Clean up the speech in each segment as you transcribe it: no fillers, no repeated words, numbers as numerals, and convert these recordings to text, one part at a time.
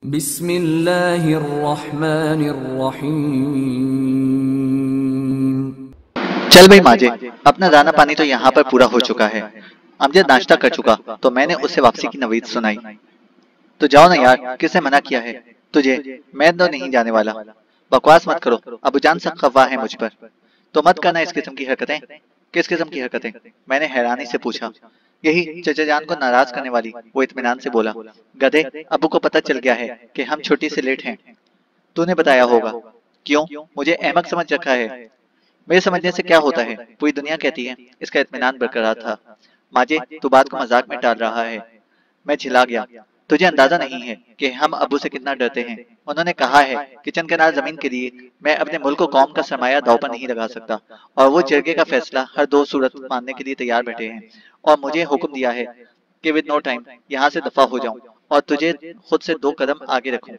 بسم اللہ الرحمن الرحیم۔ چل بھائی ماجے، اپنا دانا پانی تو یہاں پر پورا ہو چکا ہے۔ امجد ناشتہ کر چکا تو میں نے اسے واپسی کی نوید سنائی۔ تو جاؤ نا یار، کس نے منع کیا ہے تجھے؟ میں تو نہیں جانے والا۔ بکواس مت کرو، ابو جان سخت خواہ ہے مجھ پر۔ تو مت کرنا اس قسم کی حرکتیں۔ کس قسم کی حرکتیں؟ میں نے حیرانی سے پوچھا۔ یہی چچا جان کو ناراض کرنے والی، وہ اطمینان سے بولا۔ گدھے، ابو کو پتہ چل گیا ہے کہ ہم چھٹی سے لیٹ ہیں۔ تو نے بتایا ہوگا۔ کیوں؟ مجھے احمق سمجھ رکھا ہے؟ میرے سمجھنے سے کیا ہوتا ہے، پوری دنیا کہتی ہے۔ اس کا اطمینان برقرار تھا۔ ماجے، تو بات کو مذاق میں ٹال رہا ہے۔ میں جھلا گیا۔ تجھے اندازہ نہیں ہے کہ ہم ابو سے کتنا ڈرتے ہیں۔ انہوں نے کہا ہے کہ چند کنال زمین کے لیے میں اپنے ملک و قوم کا سرمایہ داؤ پر نہیں لگا سکتا، اور وہ جرگے کا فیصلہ ہر دو صورت ماننے کے لیے تیار بیٹھے ہیں، اور مجھے حکم دیا ہے کہ ود نو ٹائم یہاں سے دفع ہو جاؤں اور تجھے خود سے 2 قدم آگے رکھوں۔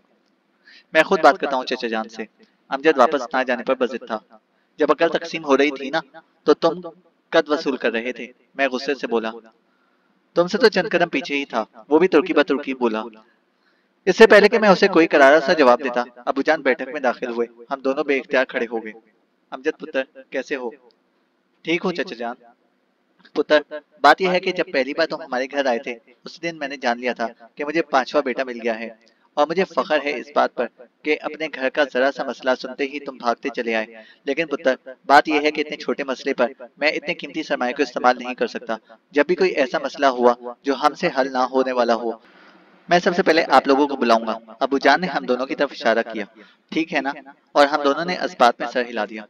میں خود بات کرتا ہوں چچا جان سے۔ امجد واپس نہ جانے پر بضد تھا۔ جب عقل تقسیم ہو رہی تھی نا، تو تم قد وصول کر رہے تھے۔ میں غصے سے بولا۔ تم سے تو چند قدم پیچھے ہی تھا، وہ بھی ترکی بہ ترکی بولا۔ اس سے پہلے کہ میں اسے کوئی کرارا سا جواب دیتا، ابو جان بیٹھک میں داخل ہوئے۔ ہم دونوں بے اختیار کھڑے ہو گئے۔ امجد پتر، کیسے ہو؟ ٹھیک ہوں چچا جان۔ پتر، بات یہ ہے کہ جب پہلی بار تم ہمارے گھر آئے تھے، اس دن میں نے جان لیا تھا کہ مجھے 5واں بیٹا مل گیا ہے، اور مجھے فخر ہے اس بات پر کہ اپنے گھر کا ذرا سا مسئلہ سنتے ہی تم بھاگتے چلے آئے۔ لیکن پتر، بات یہ ہے کہ اتنے چھوٹے مسئلے پر میں اتنے قیمتی سرمایہ کو استعمال نہیں کر سکتا۔ جب بھی کوئی ایسا مسئلہ ہوا جو ہم سے حل نہ ہونے والا ہو، میں سب سے پہلے آپ لوگوں کو بلاؤں گا۔ ابو جان نے ہم دونوں کی طرف اشارہ کیا۔ ٹھیک ہے نا؟ اور ہم دونوں نے اس بات میں سر ہلا دیا۔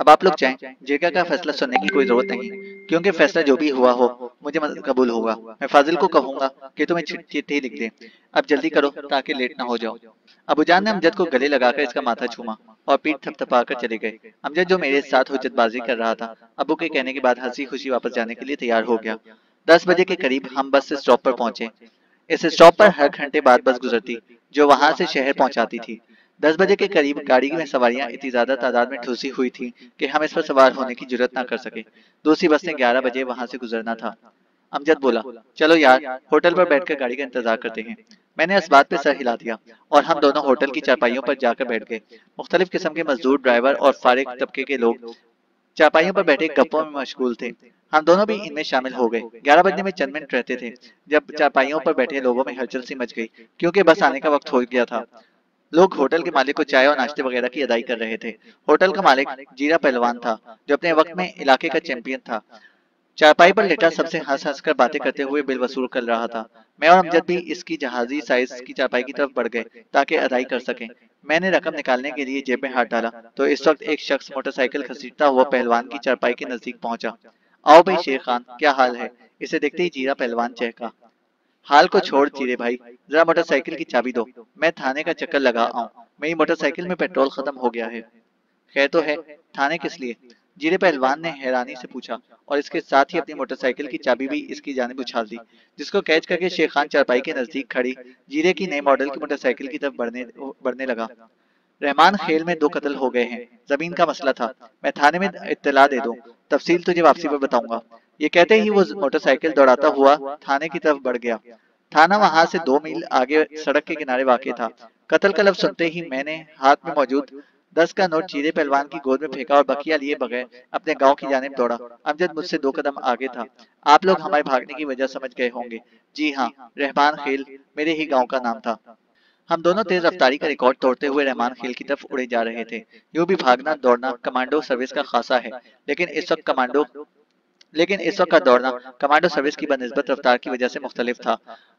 اب آپ لوگ جائیں، جرگہ کا فیصلہ سننے کی کوئی ضرورت نہیں، کیونکہ فیصلہ جو بھی ہوا ہو مجھے قبول ہوگا۔ میں فاضل کو کہوں گا کہ تمہیں چٹھی لکھ دے۔ اب جلدی کرو تاکہ لیٹ نہ ہو جاؤ۔ ابو جان نے امجد کو گلے لگا کر اس کا ماتھا چھوما اور پیٹ تھپ تھپا کر چلے گئے۔ امجد جو میرے ساتھ حجت بازی کر رہا تھا، ابو کے کہنے کے بعد ہنسی خوشی واپس جانے کے لیے تیار ہو گیا۔ 10 بجے کے قریب ہم بس سے اسٹاپ پر پہنچے۔ اس اسٹاپ پر ہر گھنٹے بعد بس گزرتی جو وہاں سے شہر پہنچاتی تھی۔ 10 بجے کے قریب گاڑی میں سواریاں اتنی زیادہ تعداد میں ٹھوسی ہوئی تھی کہ ہم اس پر سوار ہونے کی جرت نہ کر سکے۔ دوسری بس نے 11 بجے وہاں سے گزرنا تھا۔ امجد بولا، چلو یار، ہوٹل پر بیٹھ کر گاڑی کا انتظار کرتے ہیں۔ میں نے اس بات پہ سر ہلا دیا اور ہم دونوں ہوٹل کی چارپائیوں پر جا کر بیٹھ گئے۔ مختلف قسم کے مزدور، ڈرائیور اور فارغ طبقے کے لوگ چارپائیوں پر بیٹھے گپوں میں مشغول تھے۔ ہم دونوں بھی ان میں شامل ہو گئے۔ 11 بجنے میں چند منٹ رہتے تھے جب چارپائیوں پر بیٹھے لوگوں میں ہلچل سی مچ گئی، کیونکہ بس آنے کا وقت ہو گیا تھا۔ لوگ ہوٹل کے مالک کو چائے اور ناشتے وغیرہ کی ادائی کر رہے تھے۔ ہوٹل کا مالک جیرا پہلوان تھا، جو اپنے وقت میں علاقے کا چیمپئن تھا۔ چارپائی پر لیٹا سب سے ہنس ہنس کر باتیں کرتے ہوئے بل وصول کر رہا تھا۔ میں اور امجد بھی اس کی جہازی سائز کی چارپائی کی طرف بڑھ گئے تاکہ ادائی کر سکیں۔ میں نے رقم نکالنے کے لیے جیب میں ہاتھ ڈالا تو اس وقت ایک شخص موٹر سائیکل گھسیٹتا ہوا پہلوان کی چارپائی کے نزدیک پہنچا۔ آؤ بھائی شیر خان، کیا حال ہے؟ اسے دیکھتے ہی جیرا پہلوان چہکا۔ حال کو چھوڑ جیرے بھائی، ذرا موٹر سائیکل کی چابی دو، میں تھانے کا چکر لگا آؤں۔ میری موٹر سائیکل میں پیٹرول ختم ہو گیا ہے۔ خیر تو ہے، تھانے کس لیے؟ جیرے پہلوان نے حیرانی سے پوچھا، اور اس کے ساتھ ہی اپنی موٹر سائیکل کی چابی بھی اس کی جانب اچھال دی، جس کو کیچ کر کے شیخ خان چارپائی کے نزدیک کھڑی جیرے کی نئے ماڈل کی موٹر سائیکل کی طرف بڑھنے لگا۔ رحمان خیل میں 2 قتل ہو گئے ہیں، زمین کا مسئلہ تھا، میں تھانے میں اطلاع دے دوں، تفصیل تجھے واپسی پر بتاؤں گا۔ یہ کہتے ہی وہ موٹر سائیکل دوڑاتا ہوا تھانے کی طرف بڑھ گیا۔ تھانہ وہاں سے 2 میل آگے سڑک کے کنارے واقع تھا۔ قتل کا لفظ سنتے ہی میں نے ہاتھ میں موجود 10 کا نوٹ جیرے پہلوان کی گود میں پھینکا اور بقیہ لیے بغیر اپنے گاؤں کی جانب دوڑا۔ امجد مجھ سے 2 قدم آگے تھا۔ آپ لوگ ہمارے بھاگنے کی وجہ سمجھ گئے ہوں گے۔ جی ہاں، رحمان خیل میرے ہی گاؤں کا نام تھا۔ ہم دونوں تیز رفتاری کا ریکارڈ توڑتے ہوئے رحمان خیل کی طرف اڑے جا رہے تھے۔ یوں بھی بھاگنا دوڑنا کمانڈو سروس کا خاصہ ہے، لیکن اس وقت کا دوڑنا کمانڈو سروس کی بنسبت رفتار کی وجہ سے مختلف تھا۔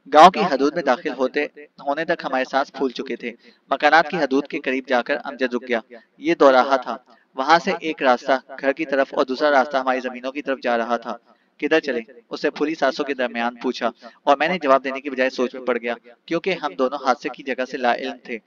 گاؤں کی حدود میں داخل ہونے تک ہمارے سانس پھول چکے تھے۔ مکانات کی حدود کے قریب جا کر امجد رک گیا۔ یہ دوراہا تھا، وہاں سے ایک راستہ گھر کی طرف اور دوسرا راستہ ہماری زمینوں کی طرف جا رہا تھا۔ کدھر چلے؟ اسے پھولی سانسوں کے درمیان پوچھا، اور میں نے جواب دینے کی بجائے سوچ میں پڑ گیا، کیونکہ ہم دونوں حادثے کی جگہ سے لا علم تھے۔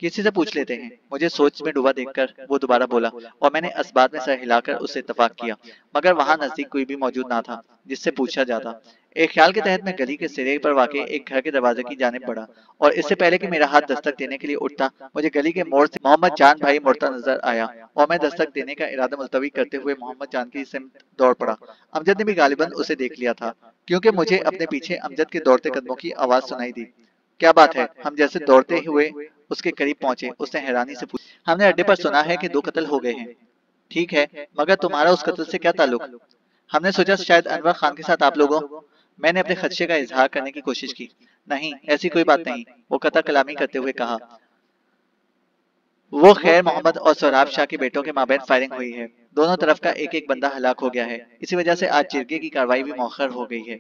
کسی سے پوچھ لیتے ہیں۔ مجھے سوچ میں ڈوبا دیکھ کر وہ دوبارہ بولا، اور میں نے اس بات میں سر ہلا کر اس سے اتفاق کیا، مگر وہاں نزدیک کوئی بھی موجود نہ تھا جس سے پوچھا جاتا۔ ایک خیال کے تحت میں گلی کے سرے پر واقع ایک گھر کے دروازے کی جانب بڑھا، اور اس سے پہلے کہ میرا ہاتھ دستک دینے کے لیے اٹھتا، مجھے گلی کے موڑ سے محمد جان بھائی مڑتا نظر آیا، اور میں دستک دینے کا ارادہ ملتوی کرتے ہوئے محمد جان کی سمت دوڑ پڑا۔ امجد نے بھی غالباً اسے دیکھ لیا تھا، کیونکہ مجھے اپنے پیچھے امجد کے دوڑتے قدموں کی آواز سنائی دی۔ क्या बात है? हम जैसे दौड़ते हुए उसके करीब पहुंचे, उसने हैरानी से पूछा। हमने अड्डे पर सुना है कि 2 कत्ल हो गए हैं। ठीक है, मगर तुम्हारा उस कत्ल से क्या ताल्लुक? हमने सोचा शायद अनवर खान के साथ आप लोगों। मैंने अपने खदशे का इजहार करने की कोशिश की। नहीं, ऐसी कोई बात नहीं, वो कता कलामी करते हुए कहा। वो खैर मोहम्मद और सोहराब शाह के बेटों के माबैन फायरिंग हुई है। दोनों तरफ का एक एक बंदा हलाक हो गया है। इसी वजह से आज जिरगे की कार्रवाई भी मौखर हो गई है।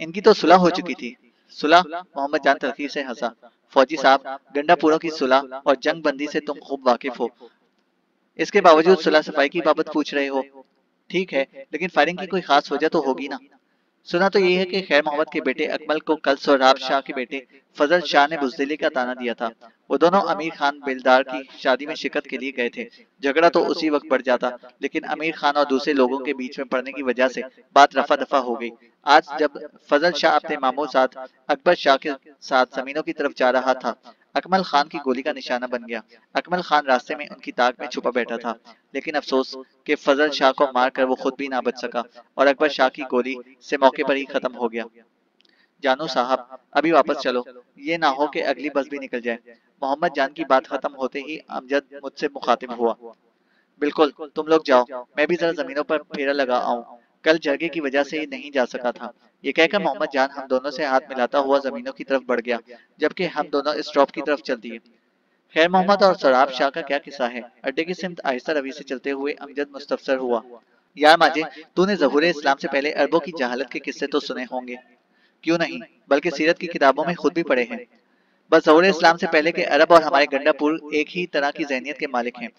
इनकी तो सुलह हो चुकी थी। सुलह? मोहम्मद जान तलखी से हंसा। फौजी साहब, गंडापुरों की सुलह और जंग बंदी से तुम खूब वाकिफ हो। इसके बावजूद सुलह सफाई की बाबत पूछ रहे हो। ठीक है, लेकिन फायरिंग की कोई खास वजह तो होगी ना। सुना तो ये है कि खैर मोहम्मद के बेटे अकमल को कल सोहराब शाह के बेटे फजल शाह ने बुजदिली का ताना दिया था। वो दोनों अमीर खान बेलदार की शादी में शिरकत के लिए गए थे। झगड़ा तो उसी वक्त बढ़ जाता, लेकिन अमीर खान और दूसरे लोगों के बीच में पड़ने की वजह से बात रफा दफा हो गई। आज जब फजल शाह अपने मामू साथ अकबर शाह के साथ जमीनों की तरफ जा रहा था, अकमल खान की गोली का निशाना बन गया। अकमल खान रास्ते में उनकी ताक में छुपा बैठा था, लेकिन अफसोस कि फजल शाह को मारकर वो खुद भी ना बच सका और अकबर शाह की गोली से मौके पर ही खत्म हो गया। जानू साहब, अभी वापस चलो, ये ना हो कि अगली बस भी निकल जाए। मोहम्मद जान की बात खत्म होते ही अमजद मुझसे मुखातिब हुआ। बिल्कुल, तुम लोग जाओ, मैं भी जरा जमीनों पर फेरा लगा आऊं। कल जरगे की वजह से ही नहीं जा सका था। ये कहकर मोहम्मद जान हम दोनों से हाथ मिलाता हुआ जमीनों की तरफ बढ़ गया, जबकि हम दोनों स्टॉप की तरफ चल दिए। खैर मोहम्मद और सराब शाह का क्या किस्सा है? अड्डे की सिमत आहिस्ता रवी से चलते हुए अमजद मुस्तफसर हुआ। यार माजे, तूने ज़हूर इस्लाम से पहले अरबों की जहालत के किस्से तो सुने होंगे। क्यों नहीं, बल्कि सीरत की किताबों में खुद भी पढ़े हैं। बस ज़हूर इस्लाम से पहले के अरब और हमारे गंडापुर एक ही तरह की जहनीत के मालिक हैं।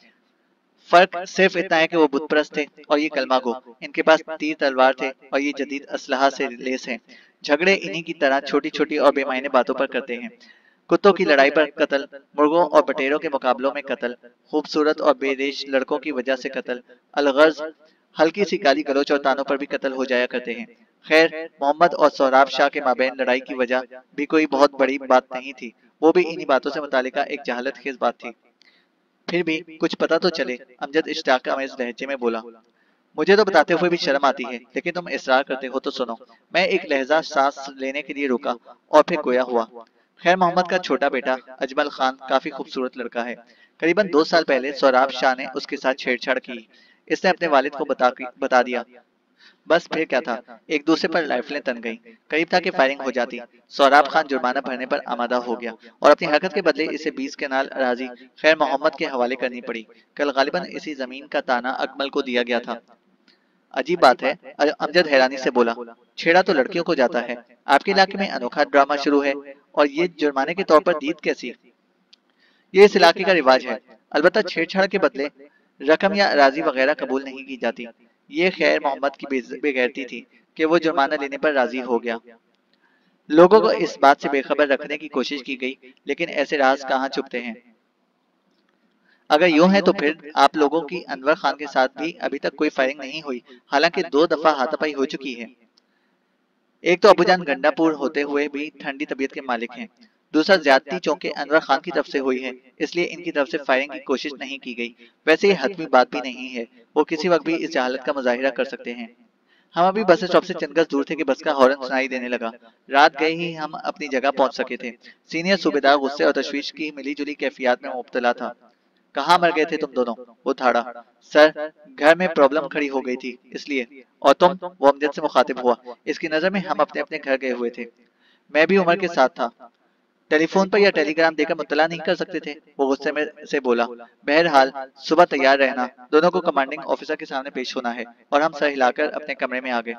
फर्क सिर्फ इतना है कि वो बुत परस्त थे और ये कलमा गो। इनके पास तीर तलवार थे और ये जदीद असलहा से लेस हैं। झगड़े इन्हीं की तरह छोटी छोटी और बेमायने बातों पर करते हैं। कुत्तों की लड़ाई पर कत्ल, मुर्गों और बटेरों के मुकाबलों में कत्ल, खूबसूरत और बेरेश लड़कों की वजह से कत्ल, अलगर्ज हल्की सी गाली गलोच और तानों पर भी कत्ल हो जाया करते हैं। खैर, मोहम्मद और सोहराब शाह के माबैन लड़ाई की वजह भी कोई बहुत बड़ी बात नहीं थी। वो भी इन्हीं बातों से मुतालिका एक जहालत खेज बात थी। फिर भी कुछ पता तो चले, अमजद इश्तियाक अमेज लहजे में बोला। मुझे तो बताते हुए भी शर्म आती है, लेकिन तुम इसरार करते हो तो सुनो। मैं एक लहजा सांस लेने के लिए रुका और फिर गोया हुआ। खैर मोहम्मद का छोटा बेटा अजमल खान काफी खूबसूरत लड़का है। करीबन 2 साल पहले सोहराब शाह ने उसके साथ छेड़छाड़ की। इसने अपने वालिद को बता दिया। बस फिर क्या था, एक दूसरे पर राइफलें तन गईं। करीब था कि फायरिंग हो जाती। सोहराब खान जुर्माना भरने पर आमादा हो गया और अपनी हरकत के बदले इसे 20 केनाल अराजी खैर मोहम्मद के हवाले करनी पड़ी। कल गालिबन इसी जमीन का ताना अकमल को दिया गया था। अजीब बात है, अमजद हैरानी से बोला। छेड़ा तो लड़कियों को जाता है, आपके इलाके में अनोखा ड्रामा शुरू है, और ये जुर्माने के तौर पर दीद कैसी? ये इस इलाके का रिवाज है। अलबत्ता छेड़छाड़ के बदले रकम या राजी वगैरह कबूल नहीं की जाती। ये खैर मोहम्मद की बेगैरती थी कि वो जुर्माना लेने पर राजी हो गया। लोगों को इस बात से बेखबर रखने की कोशिश की गई, लेकिन ऐसे राज कहाँ छुपते हैं। अगर यूं है तो फिर आप लोगों की अनवर खान के साथ भी अभी तक कोई फायरिंग नहीं हुई, हालांकि 2 दफा हाथापाई हो चुकी है। एक तो अबूजान गंडापुर होते हुए भी ठंडी तबीयत के मालिक हैं। दूसरा ज्यादती चौके अनवर खान की तरफ से हुई है, इसलिए इनकी तरफ से फायरिंग की कोशिश नहीं की गई। वैसे ये हतमी बात भी नहीं है, वो किसी वक्त भी इस जहालत का मुजाहिरा कर सकते हैं। हम अभी बस स्टॉप से चंद गज दूर थे कि बस का हॉर्न सुनाई देने लगा। रात गए ही हम अपनी जगह पहुंच सके थे। सीनियर सूबेदार गुस्से और तशवीश की मिलीजुली कैफियत में मुब्तला था। कहाँ मर गए थे तुम दोनों? वो थाड़ा। सर, घर में प्रॉब्लम खड़ी हो गई थी, इसलिए। और तुम? वो अमजद से मुखातिब हुआ। इसकी नजर में हम अपने अपने घर गए हुए थे। मैं भी उमर के साथ था। टेलीफोन पर या टेलीग्राम देकर मुत्तला नहीं कर सकते थे? वो गुस्से में से बोला। बहरहाल, सुबह तैयार रहना, दोनों को कमांडिंग ऑफिसर के सामने पेश होना है। और हम सर हिलाकर अपने कमरे में आ गए।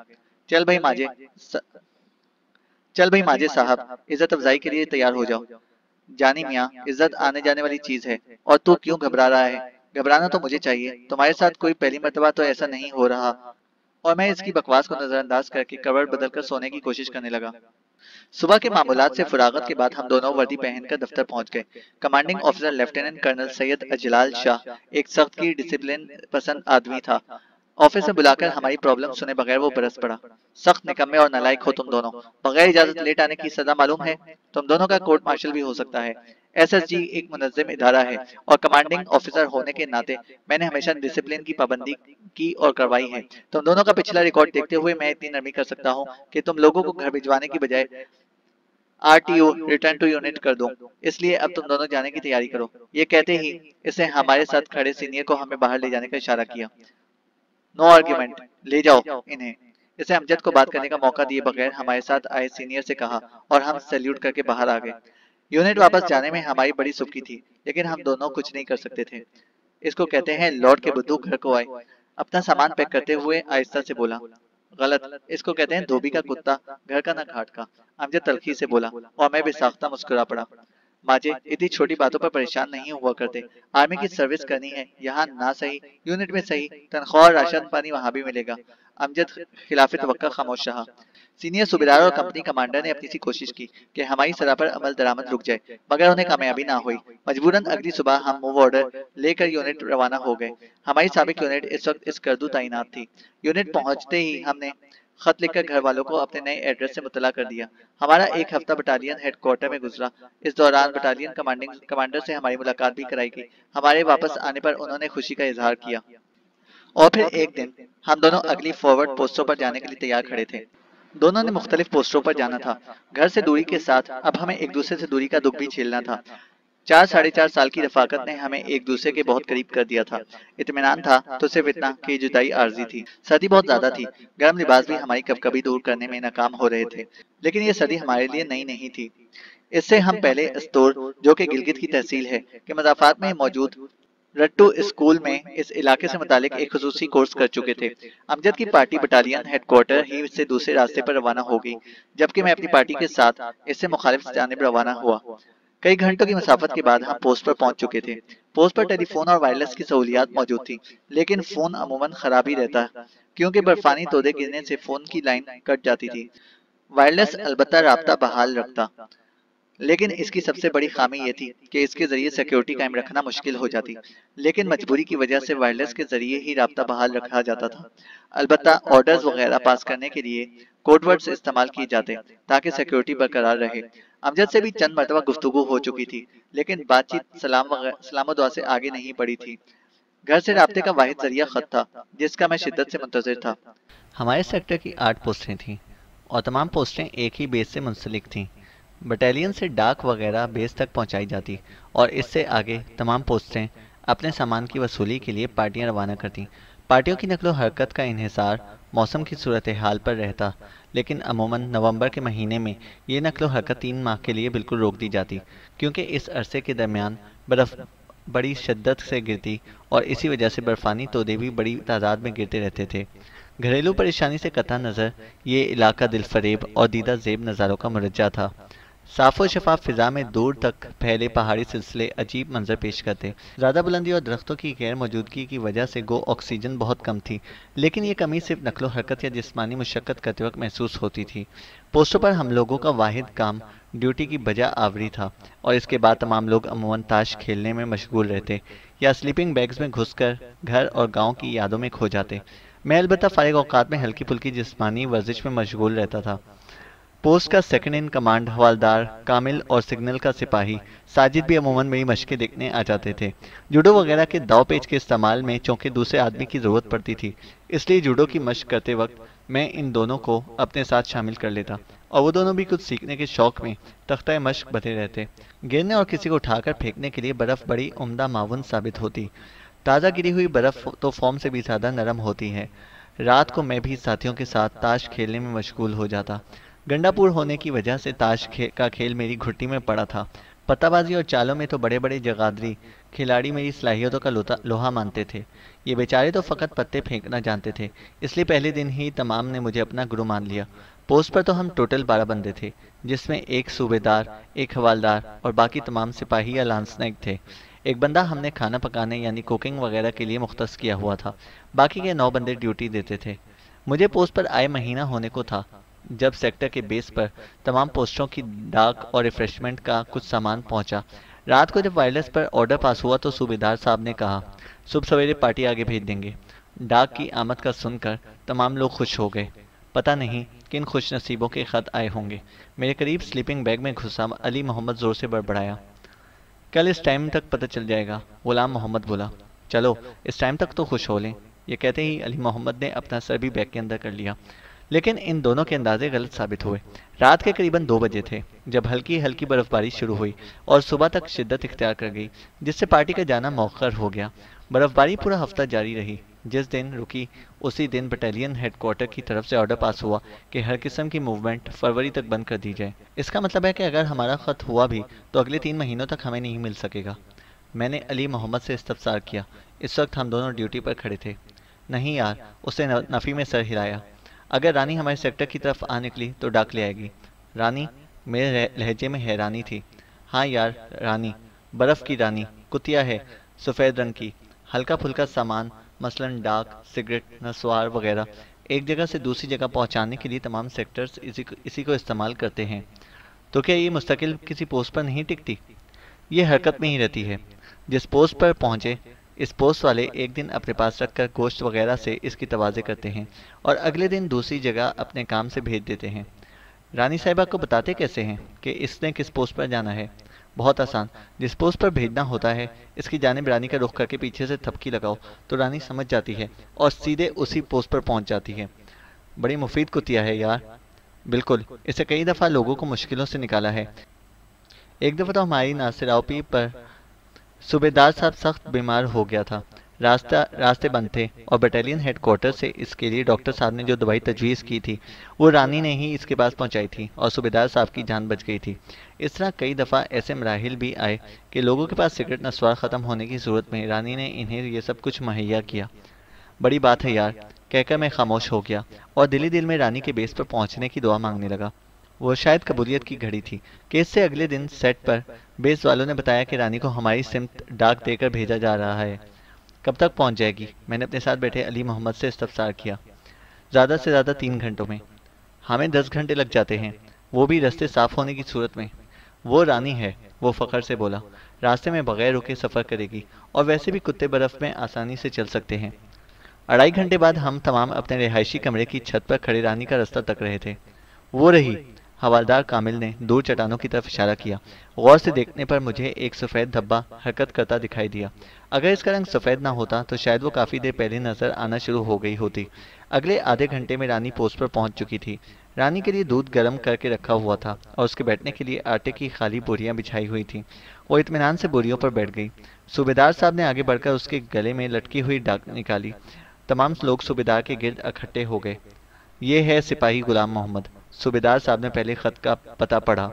चल भाई माजे स... चल भाई माजे साहब, इज्जत अफजाई के लिए तैयार हो जाओ। जानी मियाँ, इज्जत आने जाने वाली चीज है, और तू क्यों घबरा रहा है? घबराना तो मुझे चाहिए, तुम्हारे साथ कोई पहली मर्तबा तो ऐसा नहीं हो रहा। और मैं इसकी बकवास को नजरअंदाज करके करवट बदलकर सोने की कोशिश करने लगा। सुबह के मामूलात से फुरागत के बाद हम दोनों वर्दी पहनकर दफ्तर पहुंच गए। Commanding officer lieutenant colonel Syed Ajlal Shah एक सख्त की डिसिप्लिन पसंद आदमी था। ऑफिस में बुलाकर हमारी प्रॉब्लम सुने बगैर वो बरस पड़ा। सख्त निकम्मे और नालायक हो तुम दोनों। बगैर इजाजत लेट आने की सजा मालूम है? तुम दोनों का कोर्ट मार्शल भी हो सकता है। एसएसजी एक मुनज़्ज़म इदारा है और कमांडिंग ऑफिसर होने के नाते मैंने हमेशा डिसिप्लिन की पाबंदी की और करवाई है। तुम दोनों का पिछला रिकॉर्ड देखते हुए मैं इतनी नरमी कर सकता हूँ कि तुम लोगों को घर भिजवाने की बजाय RTO रिटर्न टू यूनिट कर दूं, इसलिए अब तुम दोनों जाने की तैयारी करो। ये कहते ही इसने हमारे साथ खड़े सीनियर को हमें बाहर ले जाने का इशारा किया। नो आर्ग्यूमेंट, ले जाओ इन्हें। इसे अमजद को बात करने का मौका दिए बगैर हमारे साथ आए सीनियर से कहा और हम सैल्यूट करके बाहर आ गए। यूनिट वापस जाने में हमारी बड़ी सुबकी थी, लेकिन हम दोनों कुछ नहीं कर सकते थे। इसको कहते हैं लौट के बुद्धू घर को आए। अपना सामान पैक करते हुए आहिस्ता से बोला। गलत, इसको कहते हैं धोबी का कुत्ता, घर का ना घाट का। अमजद तलखी से बोला और मैं बेसाख्ता मुस्कुरा पड़ा। माजे, इतनी छोटी बातों पर परेशान नहीं हुआ करते। आर्मी की सर्विस करनी है, यहाँ ना सही यूनिट में सही, तनख्वाह और राशन पानी वहाँ भी मिलेगा। अमजद खिलाफे तवक्का खामोश रहा। सीनियर सूबेदार और कंपनी कमांडर ने अपनी सी कोशिश की कि हमारी सलाह पर अमल दरामद रुक जाए, मगर उन्हें कामयाबी ना हुई। मजबूरन अगली सुबह हम मूव ऑर्डर लेकर यूनिट रवाना हो गए। हमारी साबिक यूनिट इस वक्त इस करदू तैनात थी। यूनिट पहुंचते ही हमने खत लिखकर घर वालों को अपने नए एड्रेस से मुतला कर दिया। हमारा एक हफ्ता बटालियन हेडक्वार्टर में गुजरा। इस दौरान बटालियन कमांडर से हमारी मुलाकात भी कराई गई। हमारे वापस आने पर उन्होंने खुशी का इजहार किया और फिर एक दिन हम दोनों अगली फॉरवर्ड पोस्टों पर जाने के लिए तैयार खड़े थे। दोनों ने मुख्तलिफ पोस्टों पर जाना था। घर से दूरी के साथ अब हमें एक दूसरे से दूरी का दुख भी झेलना था। 4 साढ़े 4 साल की रफाकत ने हमें एक दूसरे के बहुत करीब कर दिया था। इत्मीनान था तो सिर्फ इतना कि जुदाई आर्जी थी। सर्दी बहुत ज्यादा थी। गर्म लिबास भी हमारी कभी दूर करने में नाकाम हो रहे थे, लेकिन ये सर्दी हमारे लिए नई नहीं थी। इससे हम पहले अस्तोर, जो कि गिलगित की तहसील है, के मज़ाफ़ात में मौजूद रट्टू स्कूल में इस इलाके से मुतालिक एक खुसूसी कोर्स कर चुके थे। अमजद की पार्टी बटालियन हेडक्वार्टर ही से दूसरे रास्ते पर रवाना हो गई, जबकि मैं अपनी पार्टी के साथ इससे मुखालिफ जानिब रवाना हुआ। कई घंटों की मसाफत के बाद हम पोस्ट पर पहुंच चुके थे। पोस्ट पर टेलीफोन और वायरलेस की सहूलियात मौजूद थी, लेकिन फोन अमूमन खराब ही रहता है, क्योंकि बर्फानी तोदे गिरने से फोन की लाइन कट जाती थी। वायरलेस अलबत्ता राब्ता बहाल रखता, लेकिन इसकी सबसे बड़ी खामी यह थी कि इसके जरिए सिक्योरिटी कायम रखना मुश्किल हो जाती, लेकिन मजबूरी की वजह से वायरलेस के जरिए ही राब्ता बहाल रखा जाता था। अलबत्ता ऑर्डर्स वगैरह पास करने के लिए कोड वर्ड्स इस्तेमाल किए जाते ताकि सिक्योरिटी बरकरार रहे। अमजद से भी चंद मरतबा गुफ्तगू हो चुकी थी, लेकिन बातचीत सलाम दुआ से आगे नहीं बढ़ी थी। घर से राब्ते का वाहिद जरिया खत था, जिसका मैं शिद्दत से मुंतजिर था। हमारे सेक्टर की 8 पोस्टें थीं और तमाम पोस्टें एक ही बेस से मुंसलिक थीं। बटालियन से डाक वगैरह बेस तक पहुंचाई जाती और इससे आगे तमाम पोस्टें अपने सामान की वसूली के लिए पार्टियां रवाना करती। पार्टियों की नकलो हरकत का इन्हिसार मौसम की सूरत हाल पर रहता, लेकिन अमूमन नवंबर के महीने में ये नकलो हरकत 3 माह के लिए बिल्कुल रोक दी जाती, क्योंकि इस अरसे के दरमियान बर्फ़ बड़ी शिद्दत से गिरती और इसी वजह से बर्फ़ानी तोदे भी बड़ी तादाद में गिरते रहते थे। घरेलू परेशानी से कतई नज़र ये इलाका दिलफरेब और दीदा ज़ेब नज़ारों का मुरज्जा था। साफ़ व शफाफ फिजा में दूर तक फैले पहाड़ी सिलसिले अजीब मंजर पेश करते। ज़्यादा बुलंदी और दरख्तों की गैर मौजूदगी की वजह से गो ऑक्सीजन बहुत कम थी, लेकिन ये कमी सिर्फ नकलो हरकत या जिस्मानी मुशक्क़त करते वक्त महसूस होती थी। पोस्टों पर हम लोगों का वाहिद काम ड्यूटी की बजा आवरी था और इसके बाद तमाम लोग अमूमन ताश खेलने में मशगूल रहते या स्लीपिंग बैग्स में घुसकर घर और गाँव की यादों में खो जाते। मैं अलबत्ता फ़ारिग औक़ात में हल्की फुल्की जिस्मानी वर्जिश में मशगूल रहता था। पोस्ट का सेकंड इन कमांड हवालदार कामिल और सिग्नल का सिपाही साजिद भी अमूमन मेरी मशक़ें देखने आ जाते थे। जूडो वगैरह के दाव पेच के इस्तेमाल में चूँकि दूसरे आदमी की ज़रूरत पड़ती थी, इसलिए जूडो की मशक़ करते वक्त मैं इन दोनों को अपने साथ शामिल कर लेता और वो दोनों भी कुछ सीखने के शौक़ में तख्ता मशक़ बने रहते। गिरने और किसी को उठाकर फेंकने के लिए बर्फ़ बड़ी उम्दा मावन साबित होती। ताज़ा गिरी हुई बर्फ़ तो फोम से भी ज़्यादा नरम होती है। रात को मैं भी साथियों के साथ ताश खेलने में मशगूल हो जाता। गंडापुर होने की वजह से ताश का खेल मेरी घुट्टी में पड़ा था। पत्ताबाजी और चालों में तो बड़े बड़े जगादरी खिलाड़ी मेरी सलाहियतों का लोहा मानते थे। ये बेचारे तो फ़कत पत्ते फेंकना जानते थे, इसलिए पहले दिन ही तमाम ने मुझे अपना गुरु मान लिया। पोस्ट पर तो हम टोटल 12 बंदे थे, जिसमें एक सूबेदार, एक हवालदार और बाकी तमाम सिपाही या लांसनाइक थे। एक बंदा हमने खाना पकाने यानी कुकिंग वगैरह के लिए मुख्तस किया हुआ था। बाकी के 9 बंदे ड्यूटी देते थे। मुझे पोस्ट पर आए महीना होने को था जब सेक्टर के बेस पर तमाम पोस्टों की डाक और रिफ्रेशमेंट का कुछ सामान पहुंचा। रात को जब वायरलेस पर ऑर्डर पास हुआ तो सूबेदार साहब ने कहा, सुबह सवेरे पार्टी आगे भेज देंगे। डाक की आमद का सुनकर तमाम लोग खुश हो गए। पता नहीं किन खुश नसीबों के ख़त आए होंगे। मेरे करीब स्लीपिंग बैग में घुसा अली मोहम्मद ज़ोर से बड़बड़ाया, कल इस टाइम तक पता चल जाएगा। गुलाम मोहम्मद बोला, चलो इस टाइम तक तो खुश हो लें। ये कहते ही अली मोहम्मद ने अपना सर भी बैग के अंदर कर लिया। लेकिन इन दोनों के अंदाजे गलत साबित हुए। रात के करीबन 2 बजे थे जब हल्की हल्की बर्फबारी शुरू हुई और सुबह तक शिद्दत इख्तियार कर गई, जिससे पार्टी का जाना मौखर हो गया। बर्फबारी पूरा हफ्ता जारी रही। जिस दिन रुकी उसी दिन बटालियन हेडक्वार्टर की तरफ से ऑर्डर पास हुआ कि हर किस्म की मूवमेंट फरवरी तक बंद कर दी जाए। इसका मतलब है कि अगर हमारा खत हुआ भी तो अगले 3 महीनों तक हमें नहीं मिल सकेगा। मैंने अली मोहम्मद से इस्तफसार किया। इस वक्त हम दोनों ड्यूटी पर खड़े थे। नहीं यार, उसने नफ़ी में सर हिलाया। अगर रानी हमारे सेक्टर की तरफ आ निकली तो डाक ले आएगी। रानी? मेरे लहजे में हैरानी थी। हाँ यार, रानी, बर्फ़ की रानी, कुतिया है, सफ़ेद रंग की। हल्का फुल्का सामान मसलन डाक, सिगरेट, नस्वार वगैरह एक जगह से दूसरी जगह पहुंचाने के लिए तमाम सेक्टर्स इसी को इस्तेमाल करते हैं। तो क्या ये मुस्तकिल किसी पोस्ट पर नहीं टिकती? ये हरकत में ही रहती है। जिस पोस्ट पर पहुंचे, इस पोस्ट वाले एक दिन अपने पास रखकर गोश्त वगैरह से इसकी तवाज़े करते हैं और अगले दिन दूसरी जगह अपने काम से भेज देते हैं। रानी साहिबा को बताते कैसे हैं कि इसने किस पोस्ट पर जाना है? बहुत आसान। जिस पोस्ट पर भेजना होता है, इसकी जानिब रानी का रुख करके पीछे से थपकी लगाओ तो रानी समझ जाती है और सीधे उसी पोस्ट पर पहुंच जाती है। बड़ी मुफीद कुतिया है यार। बिल्कुल, इसे कई दफ़ा लोगों को मुश्किलों से निकाला है। एक दफ़ा तो हमारी नासिराओपी पर सूबेदार साहब सख्त बीमार हो गया था। रास्ते बंद थे और बटालियन हेडक्वार्टर से इसके लिए डॉक्टर साहब ने जो दवाई तजवीज़ की थी वो रानी ने ही इसके पास पहुंचाई थी और सूबेदार साहब की जान बच गई थी। इस तरह कई दफ़ा ऐसे मराहिल भी आए कि लोगों के पास सिगरेट नस्वार ख़त्म होने की सूरत में रानी ने इन्हें ये सब कुछ मुहैया किया। बड़ी बात है यार, कहकर मैं खामोश हो गया और दिली दिल में रानी के बेस पर पहुंचने की दुआ मांगने लगा। वो शायद कबूलियत की घड़ी थी कि इससे अगले दिन सेट पर बेस वालों ने बताया कि रानी को हमारी सिमत डाक देकर भेजा जा रहा है। कब तक पहुंच जाएगी? मैंने अपने साथ बैठे अली मोहम्मद से इस्तफसार किया। ज़्यादा से ज़्यादा 3 घंटों में। हमें 10 घंटे लग जाते हैं, वो भी रास्ते साफ होने की सूरत में। वो रानी है, वो फ़ख्र से बोला। रास्ते में बगैर रुके सफ़र करेगी और वैसे भी कुत्ते बर्फ़ में आसानी से चल सकते हैं। 2.5 घंटे बाद हम तमाम अपने रिहायशी कमरे की छत पर खड़े रानी का रास्ता तक रहे थे। वो रही। हवालदार कामिल ने दूर चट्टानों की तरफ इशारा किया। गौर से देखने पर मुझे एक सफ़ेद धब्बा हरकत करता दिखाई दिया। अगर इसका रंग सफ़ेद ना होता तो शायद वो काफ़ी देर पहले नज़र आना शुरू हो गई होती। अगले आधे घंटे में रानी पोस्ट पर पहुंच चुकी थी। रानी के लिए दूध गर्म करके रखा हुआ था और उसके बैठने के लिए आटे की खाली बोरियां बिछाई हुई थी। वो इत्मीनान से बोरियों पर बैठ गई। सूबेदार साहब ने आगे बढ़कर उसके गले में लटकी हुई डाक निकाली। तमाम लोग सूबेदार के गिर्द इकट्ठे हो गए। ये है सिपाही गुलाम मोहम्मद। सूबेदार साहब ने पहले खत का पता पढ़ा।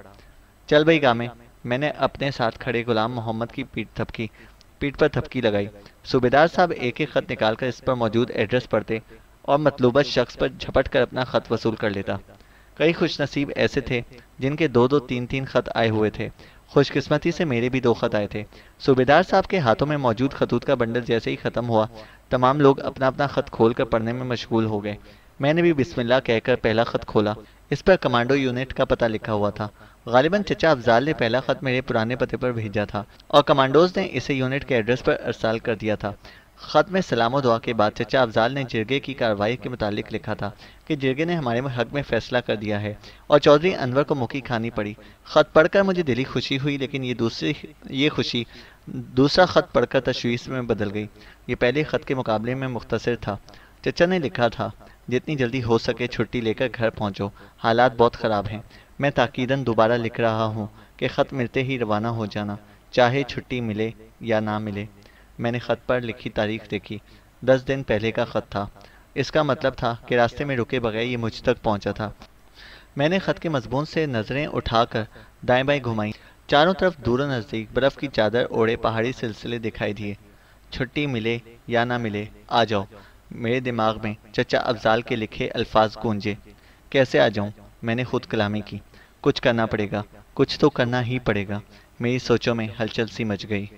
चल भाई गामे। मैंने अपने साथ खड़े गुलाम मोहम्मद की पीठ पर थपकी लगाई। सूबेदार साहब एक एक खत निकालकर इस पर मौजूद एड्रेस पढ़ते और मतलूबा शख्स पर झपट कर अपना खत वसूल कर लेता। कई खुशनसीब ऐसे थे जिनके 2-2, 3-3 खत आए हुए थे। खुशकिस्मती से मेरे भी 2 खत आए थे। सूबेदार साहब के हाथों में मौजूद खतूत का बंडल जैसे ही ख़त्म हुआ, तमाम लोग अपना अपना खत खोलकर पढ़ने में मशगूल हो गए। मैंने भी बिस्मिल्लाह कहकर पहला खत खोला। इस पर कमांडो यूनिट का पता लिखा हुआ था। गालिबन चचा अफजाल ने पहला खत मेरे पुराने पते पर भेजा था और कमांडोज ने इसे यूनिट के एड्रेस पर अरसाल कर दिया था। खत में सलाम दुआ के बाद चचा अफजाल ने जिरगे की कार्रवाई के मुतालिक लिखा था कि जिरगे ने हमारे हक में फैसला कर दिया है और चौधरी अनवर को मुकी खानी पड़ी। खत पढ़कर मुझे दिली खुशी हुई, लेकिन ये खुशी दूसरा खत पढ़कर तशवीश में बदल गई। ये पहले खत के मुकाबले में मुख्तसर था। चचा ने लिखा था, जितनी जल्दी हो सके छुट्टी लेकर घर पहुंचो, हालात बहुत ख़राब हैं। मैं ताकीदन दोबारा लिख रहा हूँ कि ख़त मिलते ही रवाना हो जाना, चाहे छुट्टी मिले या ना मिले। मैंने ख़त पर लिखी तारीख देखी। 10 दिन पहले का ख़त था। इसका मतलब था कि रास्ते में रुके बगैर ये मुझ तक पहुंचा था। मैंने ख़त के मजमून से नज़रें उठाकर दाएं बाएं घुमाई। चारों तरफ दूर नज़दीक बर्फ़ की चादर ओढ़े पहाड़ी सिलसिले दिखाई दिए। छुट्टी मिले या ना मिले, आ जाओ। मेरे दिमाग में चचा अफजाल के लिखे अल्फाज गूंजे। कैसे आ जाऊं? मैंने खुद कलामी की। कुछ करना पड़ेगा, कुछ तो करना ही पड़ेगा। मेरी सोचों में हलचल सी मच गई।